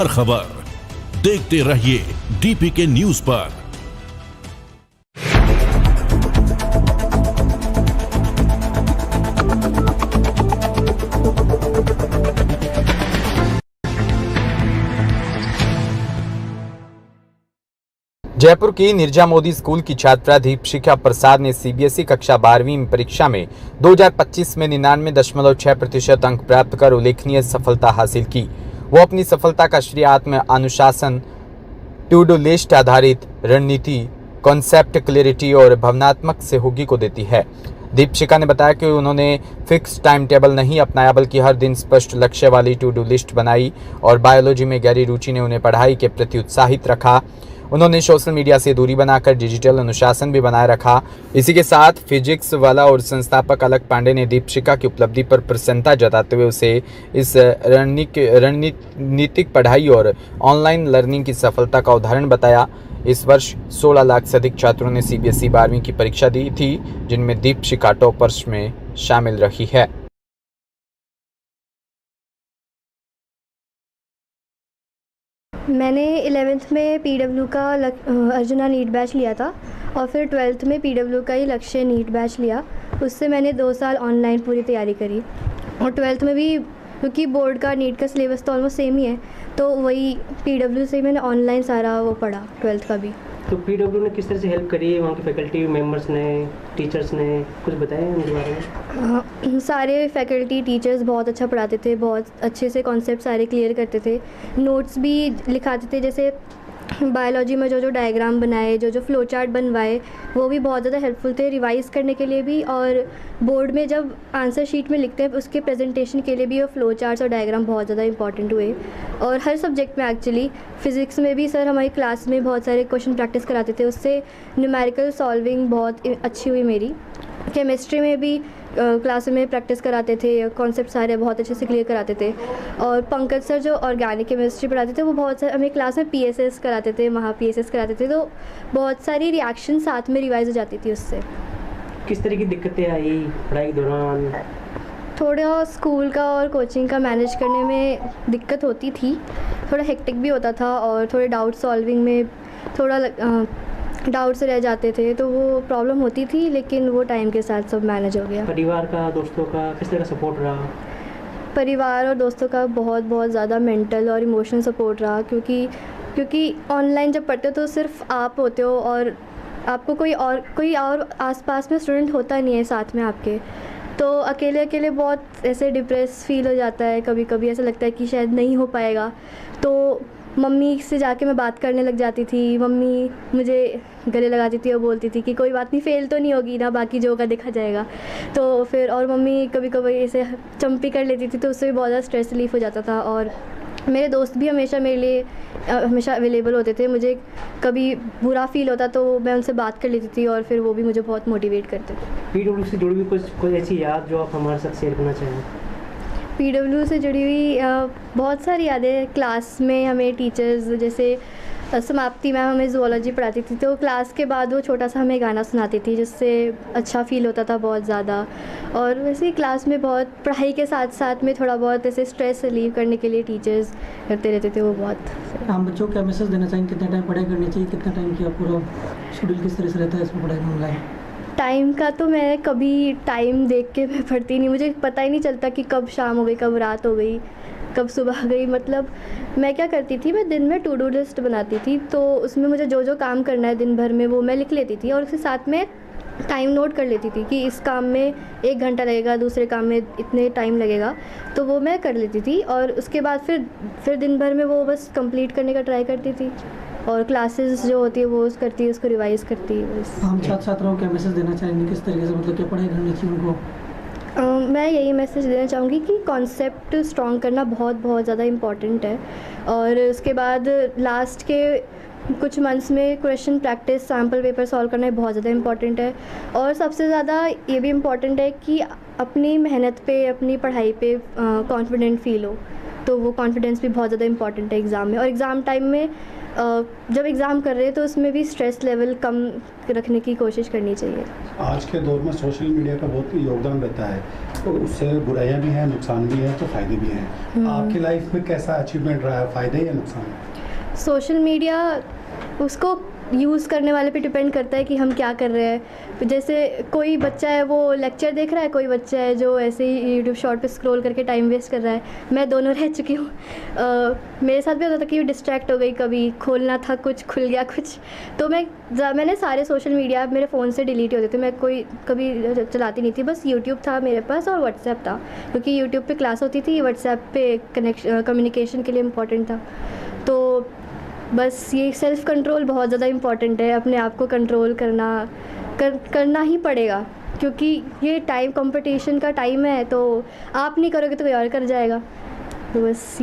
हर खबर देखते रहिए डीपीके न्यूज पर। जयपुर की निर्जा मोदी स्कूल की छात्रा दीपशिखा प्रसाद ने सीबीएसई कक्षा 12वीं परीक्षा में 2025 में 99.6% अंक प्राप्त कर उल्लेखनीय सफलता हासिल की। वो अपनी सफलता का श्रेय आत्म अनुशासन, टू डू लिस्ट आधारित रणनीति, कॉन्सेप्ट क्लैरिटी और भावनात्मक सहयोगी को देती है। दीपशिखा ने बताया कि उन्होंने फिक्स टाइम टेबल नहीं अपनाया, बल्कि हर दिन स्पष्ट लक्ष्य वाली टू डू लिस्ट बनाई और बायोलॉजी में गहरी रुचि ने उन्हें पढ़ाई के प्रति उत्साहित रखा। उन्होंने सोशल मीडिया से दूरी बनाकर डिजिटल अनुशासन भी बनाए रखा। इसी के साथ फिजिक्स वाला और संस्थापक अलक पांडे ने दीपशिखा की उपलब्धि पर प्रसन्नता जताते हुए उसे इस रणनीतिक पढ़ाई और ऑनलाइन लर्निंग की सफलता का उदाहरण बताया। इस वर्ष 16 लाख से अधिक छात्रों ने सीबीएसई 12वीं की परीक्षा दी थी, जिनमें दीपशिखा टॉपर्स में शामिल रही है। मैंने 11th में पीडब्ल्यू का अर्जुना नीट बैच लिया था और फिर 12th में पीडब्ल्यू का ही लक्ष्य नीट बैच लिया। उससे मैंने 2 साल ऑनलाइन पूरी तैयारी करी और 12th में भी, क्योंकि बोर्ड का नीट का सिलेबस तो ऑलमोस्ट सेम ही है, तो वही पीडब्ल्यू से ही मैंने ऑनलाइन सारा वो पढ़ा 12th का भी। तो पीडब्ल्यू ने किस तरह से हेल्प करी है? वहाँ के फैकल्टी मेंबर्स ने, टीचर्स ने कुछ बताया उनके बारे में? सारे फैकल्टी टीचर्स बहुत अच्छा पढ़ाते थे, बहुत अच्छे से कॉन्सेप्ट सारे क्लियर करते थे, नोट्स भी लिखाते थे। जैसे बायोलॉजी में जो डायग्राम बनाए, जो फ्लो चार्ट बनवाए, वो भी बहुत ज़्यादा हेल्पफुल थे रिवाइज करने के लिए भी, और बोर्ड में जब आंसर शीट में लिखते हैं उसके प्रेजेंटेशन के लिए भी वो फ्लो चार्ट्स और डायग्राम बहुत ज़्यादा इंपॉर्टेंट हुए। और हर सब्जेक्ट में एक्चुअली, फिज़िक्स में भी सर हमारी क्लास में बहुत सारे क्वेश्चन प्रैक्टिस कराते थे, उससे न्यूमेरिकल सॉल्विंग बहुत अच्छी हुई मेरी। केमिस्ट्री में भी क्लास में प्रैक्टिस कराते थे, कॉन्सेप्ट सारे बहुत अच्छे से क्लियर कराते थे। और पंकज सर जो ऑर्गेनिक केमिस्ट्री पढ़ाते थे, वो बहुत सारे हमें क्लास में पीएसएस कराते थे, महा पीएसएस कराते थे, तो बहुत सारी रिएक्शन साथ में रिवाइज हो जाती थी उससे। किस तरह की दिक्कतें आई पढ़ाई के दौरान? थोड़ा स्कूल का और कोचिंग का मैनेज करने में दिक्कत होती थी, थोड़ा हेक्टिक भी होता था और थोड़े डाउट सॉल्विंग में थोड़ा डाउट्स रह जाते थे, तो वो प्रॉब्लम होती थी, लेकिन वो टाइम के साथ सब मैनेज हो गया। परिवार का, दोस्तों का किस तरह का सपोर्ट रहा? परिवार और दोस्तों का बहुत ज़्यादा मेंटल और इमोशनल सपोर्ट रहा, क्योंकि ऑनलाइन जब पढ़ते हो तो सिर्फ आप होते हो और आपको कोई और आसपास में स्टूडेंट होता नहीं है साथ में आपके, तो अकेले बहुत ऐसे डिप्रेस फील हो जाता है। कभी कभी ऐसा लगता है कि शायद नहीं हो पाएगा, तो मम्मी से जाके मैं बात करने लग जाती थी। मम्मी मुझे गले लगाती थी और बोलती थी कि कोई बात नहीं, फेल तो नहीं होगी ना, बाकी जो होगा देखा जाएगा। तो फिर और मम्मी कभी कभी ऐसे चंपी कर लेती थी, तो उससे भी बहुत ज़्यादा स्ट्रेस रिलीफ हो जाता था। और मेरे दोस्त भी हमेशा मेरे लिए हमेशा अवेलेबल होते थे। मुझे कभी बुरा फील होता तो मैं उनसे बात कर लेती थी और फिर वो भी मुझे बहुत मोटिवेट करते थे। पीडब्ल्यू से जुड़ी हुई कोई ऐसी याद जो आप हमारे साथ शेयर करना चाहें? पीडब्ल्यू से जुड़ी हुई बहुत सारी यादें। क्लास में हमें टीचर्स, जैसे समाप्ति मैम हमें ज़ूलॉजी पढ़ाती थी, तो क्लास के बाद वो छोटा सा हमें गाना सुनाती थी, जिससे अच्छा फील होता था बहुत ज़्यादा। और वैसे ही क्लास में बहुत पढ़ाई के साथ साथ में थोड़ा बहुत ऐसे स्ट्रेस रिलीव करने के लिए टीचर्स करते रहते थे, वो बहुत। हम बच्चों को क्या मैसेज देना चाहिए? कितना टाइम पढ़ाई करनी चाहिए? कितना टाइम की पूरा शेड्यूल किस तरह से रहता है इसमें पढ़ाई में ऑनलाइन? टाइम का तो मैं कभी टाइम देख के मैं पढ़ती नहीं, मुझे पता ही नहीं चलता कि कब शाम हो गई, कब रात हो गई, कब सुबह गई। मतलब मैं क्या करती थी, मैं दिन में टू डू लिस्ट बनाती थी, तो उसमें मुझे जो काम करना है दिन भर में वो मैं लिख लेती थी और उसके साथ में टाइम नोट कर लेती थी कि इस काम में 1 घंटा लगेगा, दूसरे काम में इतने टाइम लगेगा, तो वो मैं कर लेती थी। और उसके बाद फिर दिन भर में वो बस कंप्लीट करने का ट्राई करती थी और क्लासेस जो होती है वो करती है, उसको रिवाइज़ करती है। हम छात्रों को क्या मैसेज देना चाहेंगे? किस तरीके से मतलब क्या पढ़ाई करनी चाहिए उनको? मैं यही मैसेज देना चाहूँगी कि कॉन्सेप्ट स्ट्रॉन्ग करना बहुत ज़्यादा इम्पॉर्टेंट है। और उसके बाद लास्ट के कुछ मंथ्स में question practice, sample paper solve करना बहुत ज़्यादा इम्पॉर्टेंट है। और सबसे ज़्यादा ये भी इम्पॉर्टेंट है कि अपनी मेहनत पे, अपनी पढ़ाई पे कॉन्फिडेंट फील हो, तो वो कॉन्फिडेंस भी बहुत ज़्यादा इम्पॉर्टेंट है एग्ज़ाम में। और एग्ज़ाम टाइम में जब एग्ज़ाम कर रहे हैं तो उसमें भी स्ट्रेस लेवल कम रखने की कोशिश करनी चाहिए। आज के दौर में सोशल मीडिया का बहुत योगदान रहता है, तो उससे बुराइयां भी हैं, नुकसान भी है, तो फ़ायदे भी हैं। आपकी लाइफ में कैसा अचीवमेंट रहा है, फ़ायदे या नुकसान? सोशल मीडिया उसको यूज़ करने वाले पे डिपेंड करता है कि हम क्या कर रहे हैं। जैसे कोई बच्चा है वो लेक्चर देख रहा है, कोई बच्चा है जो ऐसे ही यूट्यूब शॉर्ट पे स्क्रॉल करके टाइम वेस्ट कर रहा है। मैं दोनों रह चुकी हूँ। मेरे साथ भी होता था कि डिस्ट्रैक्ट हो गई, कभी खोलना था कुछ खुल गया कुछ, तो मैंने सारे सोशल मीडिया मेरे फ़ोन से डिलीट होते थे। मैं कोई कभी चलाती नहीं थी, बस यूट्यूब था मेरे पास और व्हाट्सएप था, क्योंकि यूट्यूब पे क्लास होती थी, व्हाट्सएप पे कम्युनिकेशन के लिए इम्पोर्टेंट था। तो बस ये सेल्फ़ कंट्रोल बहुत ज़्यादा इम्पॉर्टेंट है। अपने आप को कंट्रोल करना ही पड़ेगा, क्योंकि ये टाइम कंपटीशन का टाइम है, तो आप नहीं करोगे तो कोई और कर जाएगा। तो बस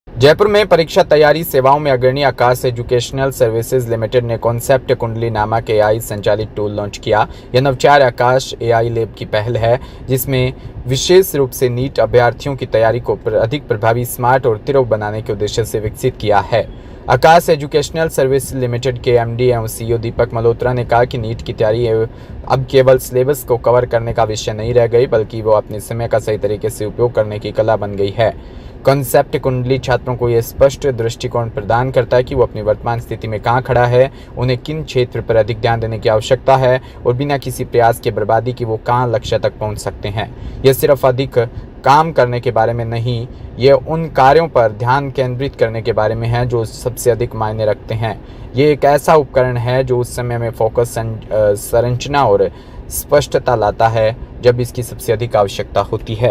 जयपुर में परीक्षा तैयारी सेवाओं में अग्रणी आकाश एजुकेशनल सर्विसेज लिमिटेड ने कॉन्सेप्ट कुंडली नामक एआई संचालित टूल लॉन्च किया। यह नवचार आकाश एआई लैब की पहल है, जिसमें विशेष रूप से नीट अभ्यर्थियों की तैयारी को अधिक प्रभावी, स्मार्ट और तिरक बनाने के उद्देश्य से विकसित किया है। आकाश एजुकेशनल सर्विस लिमिटेड के एमडी एवं सीईओ दीपक मल्होत्रा ने कहा कि नीट की तैयारी अब केवल सिलेबस को कवर करने का विषय नहीं रह गई, बल्कि वो अपने समय का सही तरीके से उपयोग करने की कला बन गई है। कॉन्सेप्ट कुंडली छात्रों को यह स्पष्ट दृष्टिकोण प्रदान करता है कि वो अपनी वर्तमान स्थिति में कहाँ खड़ा है, उन्हें किन क्षेत्र पर अधिक ध्यान देने की आवश्यकता है और बिना किसी प्रयास के बर्बादी की वो कहाँ लक्ष्य तक पहुँच सकते हैं। यह सिर्फ अधिक काम करने के बारे में नहीं, ये उन कार्यों पर ध्यान केंद्रित करने के बारे में है जो सबसे अधिक मायने रखते हैं। ये एक ऐसा उपकरण है जो उस समय में फोकस, संरचना और स्पष्टता लाता है जब इसकी सबसे अधिक आवश्यकता होती है।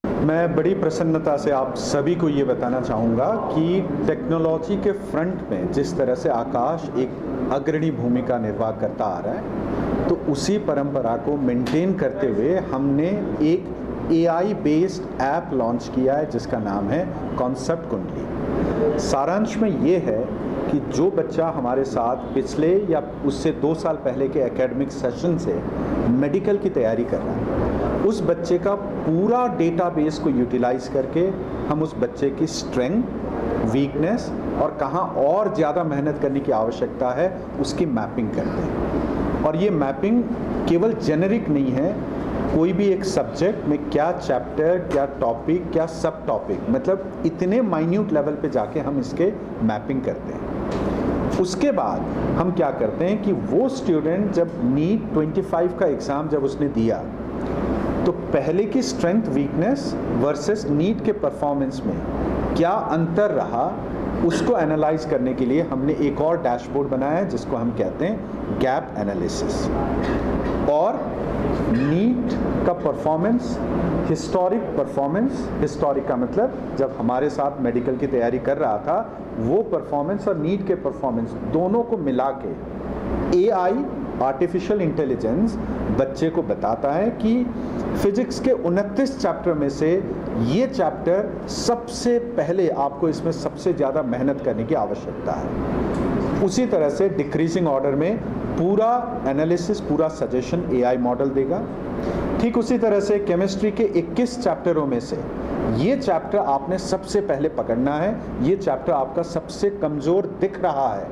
मैं बड़ी प्रसन्नता से आप सभी को ये बताना चाहूँगा कि टेक्नोलॉजी के फ्रंट में जिस तरह से आकाश एक अग्रणी भूमिका निर्वाह करता आ रहा है, तो उसी परंपरा को मेंटेन करते हुए हमने एक AI बेस्ड ऐप लॉन्च किया है जिसका नाम है कॉन्सेप्ट कुंडली। सारांश में ये है कि जो बच्चा हमारे साथ पिछले या उससे 2 साल पहले के एकेडमिक सेशन से मेडिकल की तैयारी कर रहा है, उस बच्चे का पूरा डेटाबेस को यूटिलाइज करके हम उस बच्चे की स्ट्रेंथ, वीकनेस और कहाँ और ज़्यादा मेहनत करने की आवश्यकता है उसकी मैपिंग करते हैं। और ये मैपिंग केवल जेनेरिक नहीं है, कोई भी एक सब्जेक्ट में क्या चैप्टर, क्या टॉपिक, क्या सब टॉपिक, मतलब इतने माइन्यूट लेवल पे जाके हम इसके मैपिंग करते हैं। उसके बाद हम क्या करते हैं कि वो स्टूडेंट जब नीट 25 का एग्ज़ाम जब उसने दिया, तो पहले की स्ट्रेंथ, वीकनेस वर्सेस नीट के परफॉर्मेंस में क्या अंतर रहा, उसको एनालाइज करने के लिए हमने एक और डैशबोर्ड बनाया है जिसको हम कहते हैं गैप एनालिसिस। और नीट का परफॉर्मेंस, हिस्टोरिक का मतलब जब हमारे साथ मेडिकल की तैयारी कर रहा था वो परफॉर्मेंस और नीट के परफॉर्मेंस दोनों को मिला के AI आर्टिफिशियल इंटेलिजेंस बच्चे को बताता है कि फिजिक्स के 29 चैप्टर में से ये चैप्टर सबसे पहले आपको इसमें सबसे ज़्यादा मेहनत करने की आवश्यकता है। उसी तरह से डिक्रीजिंग ऑर्डर में पूरा एनालिसिस, पूरा सजेशन AI मॉडल देगा। ठीक उसी तरह से केमिस्ट्री के 21 चैप्टरों में से ये चैप्टर आपने सबसे पहले पकड़ना है, ये चैप्टर आपका सबसे कमज़ोर दिख रहा है,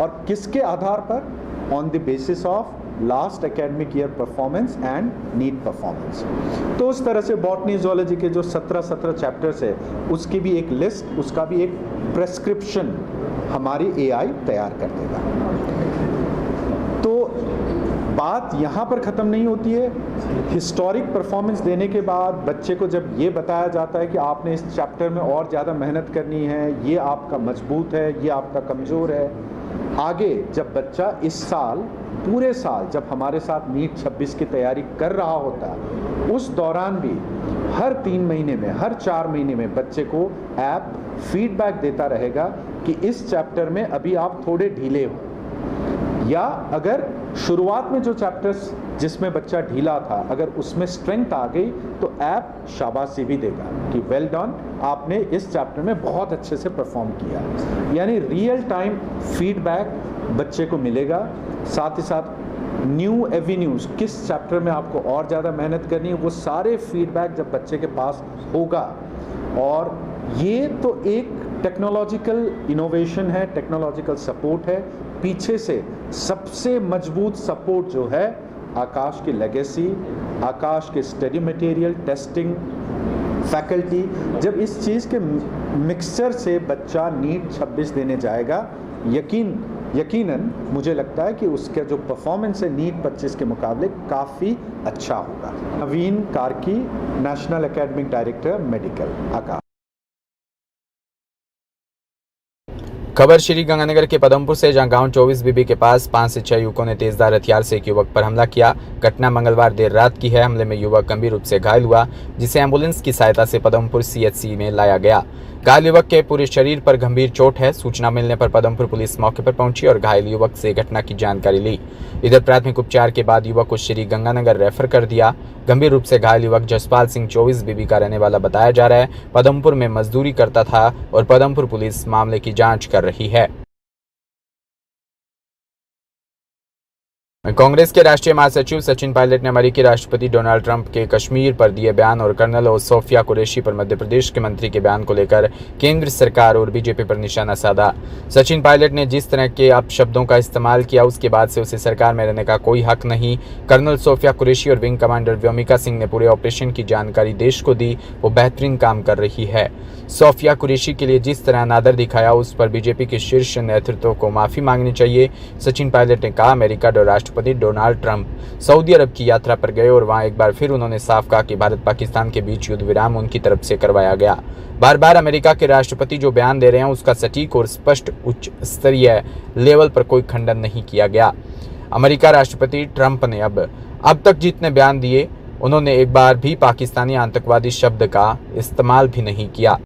और किसके आधार पर? On the basis of last academic year performance and NEET performance. तो उस तरह से बॉटनी, ज़ूलॉजी के जो 17 चैप्टर्स है उसकी भी एक लिस्ट, उसका भी एक प्रेस्क्रिप्शन हमारी AI तैयार कर देगा। तो बात यहाँ पर ख़त्म नहीं होती है। हिस्टोरिक परफॉर्मेंस देने के बाद बच्चे को जब ये बताया जाता है कि आपने इस चैप्टर में और ज़्यादा मेहनत करनी है, ये आपका मजबूत है, ये आपका कमज़ोर है, आगे जब बच्चा इस साल, पूरे साल जब हमारे साथ नीट 26 की तैयारी कर रहा होता है, उस दौरान भी हर 3 महीने में, हर 4 महीने में बच्चे को ऐप फीडबैक देता रहेगा कि इस चैप्टर में अभी आप थोड़े ढीले हो, या अगर शुरुआत में जो चैप्टर्स जिसमें बच्चा ढीला था अगर उसमें स्ट्रेंथ आ गई तो ऐप शाबाशी भी देगा कि वेल डन, आपने इस चैप्टर में बहुत अच्छे से परफॉर्म किया। यानी रियल टाइम फीडबैक बच्चे को मिलेगा। साथ ही साथ न्यू एवेन्यूज़, किस चैप्टर में आपको और ज़्यादा मेहनत करनी है, वो सारे फीडबैक जब बच्चे के पास होगा। और ये तो एक टेक्नोलॉजिकल इनोवेशन है, टेक्नोलॉजिकल सपोर्ट है। पीछे से सबसे मजबूत सपोर्ट जो है आकाश की लेगेसी, आकाश के स्टडी मटेरियल, टेस्टिंग, फैकल्टी, जब इस चीज़ के मिक्सचर से बच्चा नीट 26 देने जाएगा, यकीनन मुझे लगता है कि उसका जो परफॉर्मेंस है नीट 25 के मुकाबले काफ़ी अच्छा होगा। Naveen Karki, national academic director medical, Aakash. खबर श्री गंगानगर के पदमपुर से, जहां गांव 24 बीबी के पास 5 से 6 युवकों ने तेजधार हथियार से एक युवक पर हमला किया। घटना मंगलवार देर रात की है। हमले में युवक गंभीर रूप से घायल हुआ, जिसे एम्बुलेंस की सहायता से पदमपुर सीएचसी में लाया गया। घायल युवक के पूरे शरीर पर गंभीर चोट है। सूचना मिलने पर पदमपुर पुलिस मौके पर पहुंची और घायल युवक से घटना की जानकारी ली। इधर प्राथमिक उपचार के बाद युवक को श्री गंगानगर रेफर कर दिया। गंभीर रूप से घायल युवक जसपाल सिंह 24 बीबी का रहने वाला बताया जा रहा है। पदमपुर में मजदूरी करता था और पदमपुर पुलिस मामले की जांच कर रही है। कांग्रेस के राष्ट्रीय महासचिव सचिन पायलट ने अमेरिकी राष्ट्रपति डोनाल्ड ट्रंप के कश्मीर पर दिए बयान और कर्नल और सोफिया कुरैशी पर मध्य प्रदेश के मंत्री के बयान को लेकर केंद्र सरकार और बीजेपी पर निशाना साधा। सचिन पायलट ने जिस तरह के अपशब्दों का इस्तेमाल किया, उसके बाद से उसे सरकार में रहने का कोई हक नहीं। कर्नल सोफिया कुरैशी और विंग कमांडर व्योमिका सिंह ने पूरे ऑपरेशन की जानकारी देश को दी। वो बेहतरीन काम कर रही है। सोफिया कुरैशी के लिए जिस तरह अनादर दिखाया, उस पर बीजेपी के शीर्ष नेतृत्व को माफी मांगनी चाहिए। सचिन पायलट ने कहा, अमेरिका और राष्ट्रपति डोनाल्ड ट्रंप सऊदी अरब की यात्रा पर गए और वहां एक बार फिर उन्होंने साफ कहा कि भारत पाकिस्तान के बीच युद्ध विराम उनकी तरफ से करवाया गया। बार बार अमेरिका के राष्ट्रपति जो बयान दे रहे हैं, उसका सटीक और स्पष्ट उच्च स्तरीय लेवल पर कोई खंडन नहीं किया गया। अमेरिका राष्ट्रपति ट्रंप ने अब तक जितने बयान दिए, उन्होंने एक बार भी पाकिस्तानी आतंकवादी शब्द का इस्तेमाल भी नहीं किया।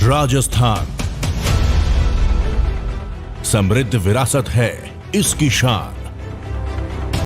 राजस्थान समृद्ध विरासत है इसकी शान।